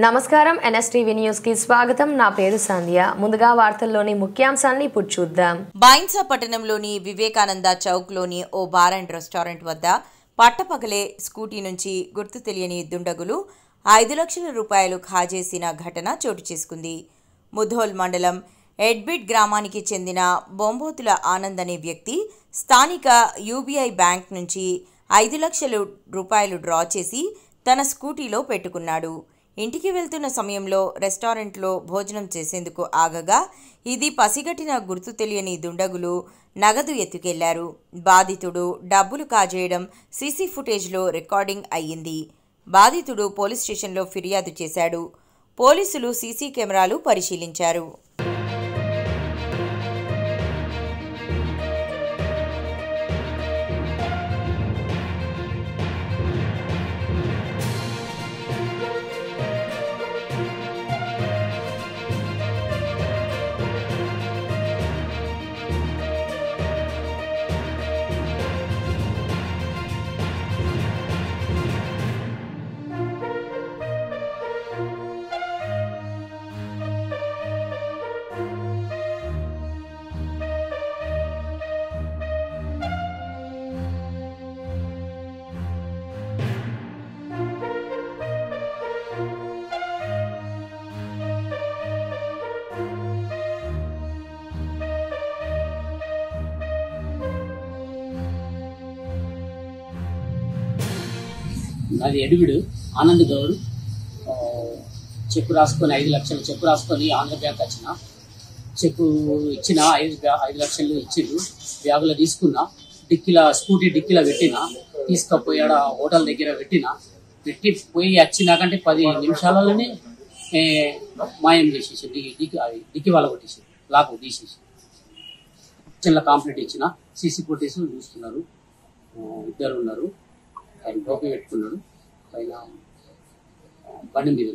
నమస్కారం NSTV news కి స్వాగతం. నా పేరు సంధ్య. ముందుగా వార్తల్లోని ముఖ్యాంశాలను ఇప్పుడు చూద్దాం. బైన్సా పట్టణంలోని వివేకానంద చౌక్ లోని ఓ బార్ అండ్ రెస్టారెంట్ వద్ద పట్టపగలే స్కూటీ నుంచి గుర్తు తెలియని దుండగులు 5 లక్షల రూపాయలు కాజేసిన ఘటన చోటు చేసుకుంది. ముధోల్ మండలం ఎడ్బిట్ గ్రామానికి చెందిన బొంబోతుల ఆనంద్ అనే వ్యక్తి స్థానిక యూబీఐ బ్యాంక్ నుంచి 5 లక్షల రూపాయలు డ్రా చేసి తన స్కూటీలో పెట్టుకున్నాడు. ఇంటికి వెళ్తున్న సమయంలో రెస్టారెంట్లో భోజనం చేసేందుకు ఆగగా ఇది పసిగట్టిన గుర్తు తెలియని దుండగులు నగదు ఎత్తుకెళ్లారు. బాధితుడు డబ్బులు కాజేయడం సీసీ ఫుటేజ్లో రికార్డింగ్ అయ్యింది. బాధితుడు పోలీస్ స్టేషన్లో ఫిర్యాదు చేశాడు. పోలీసులు సీసీ కెమెరాలు పరిశీలించారు. అది ఎడుగుడు ఆనంద్ గౌడ్ చెక్కు రాసుకొని 5 లక్షలు చెక్కు రాసుకొని ఆంధ్ర బ్యాంక్ వచ్చిన చెక్కు ఇచ్చిన 5 లక్షలు ఇచ్చిండు. బ్యాగులో తీసుకున్నా, డిక్కీలో స్కూటీ డిక్కీలో పెట్టిన, తీసుకుపోయాడ హోటల్ దగ్గర పెట్టి పోయి వచ్చినాకంటే 10 నిమిషాలలోనే మాయం చేసేసి డిక్కీ వాళ్ళ కొట్టేసి లాక్ తీసేసి చిన్న కాంప్లీట్ ఇచ్చిన. సీసీ ఫుటేజ్ చూస్తున్నారు. 2 ఉన్నారు. ఆయన టోపీ పెట్టుకున్నాడు. పైన బండి మీద